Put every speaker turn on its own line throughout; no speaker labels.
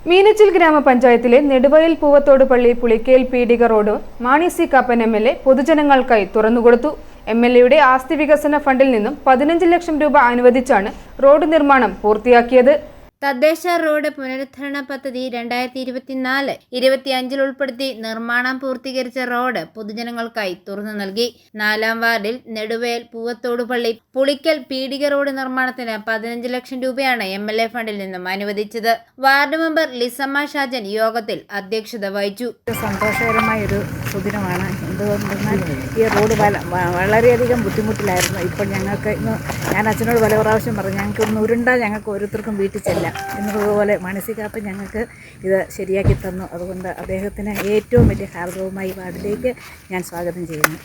മീനച്ചിൽ ഗ്രാമപഞ്ചായത്തിലെ നെടുവയൽ പൂവത്തോട് പള്ളി പുളിക്കേൽ പീടിക road Mani C Kappan MLA പൊതുജനങ്ങൾക്കായി തുറന്നുകൊടുത്തു. MLAയുടെ ആസ്തി വികസന ഫണ്ടിൽ നിന്നും 15 ലക്ഷം രൂപ അനുവദിച്ചാണ് റോഡ് നിർമ്മാണം പൂർത്തിയാക്കിയത്.
തദ്ദേശ റോഡ് പുനരുദ്ധരണ പദ്ധതി 2024-25 ഉൾപ്പെടുത്തി നിർമ്മാണം പൂർത്തീകരിച്ച റോഡ് പൊതുജനങ്ങൾക്കായി തുറന്നു നൽകി. 4-ാം വാർഡിൽ നെടുവയൽ പൂവത്തോട് പള്ളി പുളിക്കൽ പീടിക റോഡ് നിർമ്മാണത്തിന് 15 ലക്ഷം രൂപയാണ് MLA ഫണ്ടിൽ നിന്നും അനുവദിച്ചത്. വാർഡ് മെമ്പർ ലിസമ്മ ഷാജൻ യോഗത്തിൽ അധ്യക്ഷത വഹിച്ചു.
സന്തോഷകരമായ ഒരു സുദിനമാണ്. എന്തുകൊണ്ടെന്നാൽ ഈ റോഡ് വളരെയധികം ബുദ്ധിമുട്ടിലായിരുന്നു. ഇപ്പോൾ ഞങ്ങൾക്ക് ഞാൻ അച്ഛനോട് പല പ്രാവശ്യം പറഞ്ഞു, ഞങ്ങൾക്ക് ഒന്ന് ഉരുണ്ടാൽ ഞങ്ങൾക്ക് ഓരോരുത്തർക്കും വീട്ടിൽ ചെല്ലാം എന്നതുപോലെ മാണി സി കാപ്പൻ ഞങ്ങൾക്ക് ഇത് ശരിയാക്കി തന്നു. അതുകൊണ്ട് അദ്ദേഹത്തിന് ഏറ്റവും വലിയ ഹാർദവുമായി വാർഡിലേക്ക് ഞാൻ സ്വാഗതം ചെയ്യുന്നു.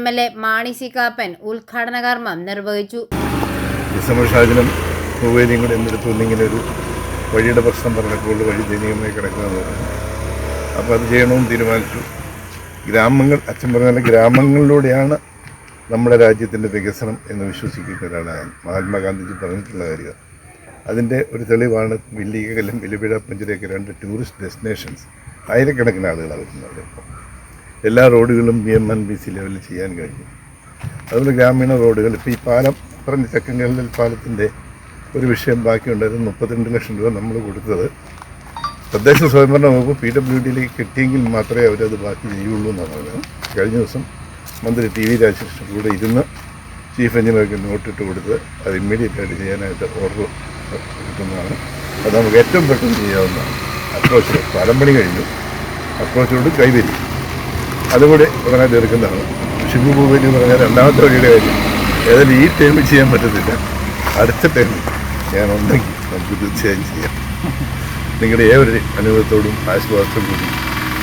MLA മാണി സി കാപ്പൻ ഉദ്ഘാടന കർമ്മം നിർവഹിച്ചു.
ഷാജനും മൂവേലിയും കൂടെ എന്നിടത്തുനിന്നിങ്ങനെ ഒരു വഴിയുടെ പ്രശ്നം പറഞ്ഞപ്പോൾ വഴി ദയനീയമായി കിടക്കുന്നതെന്ന് പറഞ്ഞു. അപ്പോൾ അത് ചെയ്യണമെന്ന് തീരുമാനിച്ചു. അച്ഛൻ പറഞ്ഞാൽ ഗ്രാമങ്ങളിലൂടെയാണ് നമ്മുടെ രാജ്യത്തിൻ്റെ വികസനം എന്ന് വിശ്വസിക്കുന്ന ഒരാളാണ് മഹാത്മാഗാന്ധിജി പറഞ്ഞിട്ടുള്ള കാര്യം. അതിൻ്റെ ഒരു തെളിവാണ് വില്ലികലും വിലുപിഴ പഞ്ചിലേക്ക് 2 ടൂറിസ്റ്റ് ഡെസ്റ്റിനേഷൻസ്. ആയിരക്കണക്കിന് ആളുകളാണ് വരുന്നത്. ഇപ്പോൾ എല്ലാ റോഡുകളും BMNBC ലെവലിൽ ചെയ്യാൻ കഴിഞ്ഞു. അതുപോലെ ഗ്രാമീണ റോഡുകൾ ഇപ്പോൾ ഈ പാലം പറഞ്ഞ ചക്കങ്കല്ലിൽ പാലത്തിൻ്റെ ഒരു വിഷയം ബാക്കിയുണ്ടായിരുന്നു. 32 ലക്ഷം രൂപ നമ്മൾ കൊടുത്തത് തദ്ദേശ സ്വയംഭരണ വകുപ്പ് PWDയിലേക്ക് കിട്ടിയെങ്കിൽ മാത്രമേ അവരത് ബാക്കി ചെയ്യുള്ളൂ എന്നാണ് പറഞ്ഞത്. കഴിഞ്ഞ ദിവസം മന്ത്രി TV രാജകൃഷ്ണൻ കൂടെ ഇരുന്ന് ചീഫ് എഞ്ചിനീയർക്ക് നോട്ടിട്ട് കൊടുത്ത് അത് ഇമ്മീഡിയറ്റായിട്ട് ചെയ്യാനായിട്ട് ഓർഡർ കിട്ടുന്നതാണ്. അത് നമുക്ക് ഏറ്റവും പെട്ടെന്ന് ചെയ്യാവുന്നതാണ്. അപ്രോച്ച് പാലം പണി കഴിഞ്ഞു, അപ്രോച്ചോട് കൈവരി അതുകൂടെ ഉടനെ തീർക്കുന്നതാണ്. ഷിബു പൂവേലി എന്ന് പറഞ്ഞാൽ രണ്ടാമത്തെ വഴിയുടെ കാര്യം ഏതായാലും ഈ ടൈമിൽ ചെയ്യാൻ പറ്റത്തില്ല. അടുത്ത ടൈമിൽ ഞാനുണ്ടെങ്കിൽ നമുക്ക് തീർച്ചയായും ചെയ്യാം. നിങ്ങളുടെ ഏതൊരു അനുഭവത്തോടും ആശ്വാസത്തോടും കൂടി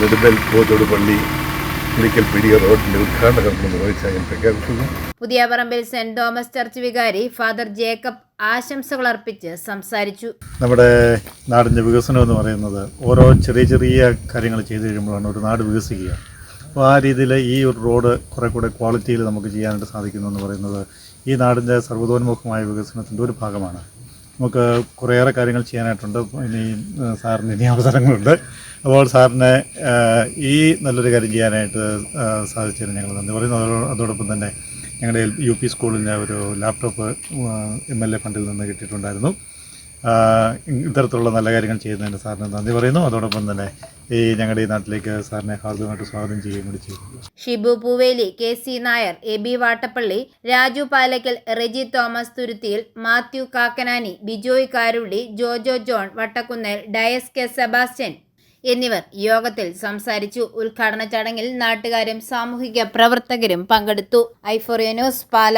നെടുവയൽ പൂവത്തോട് പള്ളി പുളിക്കൽ പീടിക റോഡിന്റെ ഉദ്ഘാടന കർമ്മം നിർവഹിച്ചാൽ ഞാൻ പ്രഖ്യാപിക്കുന്നു.
പുതിയ പറമ്പിൽ സെന്റ് തോമസ് ചർച്ച് വികാരി ഫാദർ ജേക്കബ് ആശംസകൾ അർപ്പിച്ച് സംസാരിച്ചു.
നമ്മുടെ നാടിൻ്റെ വികസനം എന്ന് പറയുന്നത് ഓരോ ചെറിയ ചെറിയ കാര്യങ്ങൾ ചെയ്തു കഴിയുമ്പോഴാണ് ഒരു നാട് വികസിക്കുക. അപ്പോൾ ആ രീതിയിൽ ഈ ഒരു റോഡ് കുറേ കൂടെ ക്വാളിറ്റിയിൽ നമുക്ക് ചെയ്യാനായിട്ട് സാധിക്കുന്നു എന്ന് പറയുന്നത് ഈ നാടിൻ്റെ സർവ്വതോന്മുഖമായ വികസനത്തിൻ്റെ ഒരു ഭാഗമാണ്. നമുക്ക് കുറേയേറെ കാര്യങ്ങൾ ചെയ്യാനായിട്ടുണ്ട്. ഇനി സാറിന് ഇനി അവസരങ്ങളുണ്ട്. അപ്പോൾ സാറിന് ഈ നല്ലൊരു കാര്യം ചെയ്യാനായിട്ട് സാധിച്ചതിന് ഞങ്ങൾ നന്ദി പറയുന്നു. അതോടൊപ്പം തന്നെ ഞങ്ങളുടെ UP സ്കൂളിൻ്റെ ഒരു ലാപ്ടോപ്പ് MLA ഫണ്ടിൽ നിന്ന് കിട്ടിയിട്ടുണ്ടായിരുന്നു. ഇത്തരത്തിലുള്ള നല്ല കാര്യങ്ങൾ ചെയ്യുന്നതിന് സാറിന് നന്ദി പറയുന്നു. അതോടൊപ്പം തന്നെ ഞങ്ങളുടെ ഈ നാട്ടിലേക്ക് സാറിനെ ഹാർദവമായിട്ട് സ്വാഗതം ചെയ്യുകയും കൂടി ചെയ്യുന്നു.
Shibu Pooveli, KC Nair, AB Vattappally, Raju Palakkal, Reji Thomas Thuruthiyil, Mathew Kakkanani, Bijoy Karulli, Jojo John Vattakkunnel, Dias K Sebastian എന്നിവർ യോഗത്തിൽ സംസാരിച്ചു. ഉദ്ഘാടന ചടങ്ങിൽ നാട്ടുകാരും സാമൂഹിക പ്രവർത്തകരും പങ്കെടുത്തു. i4A ന്യൂസ് പാല.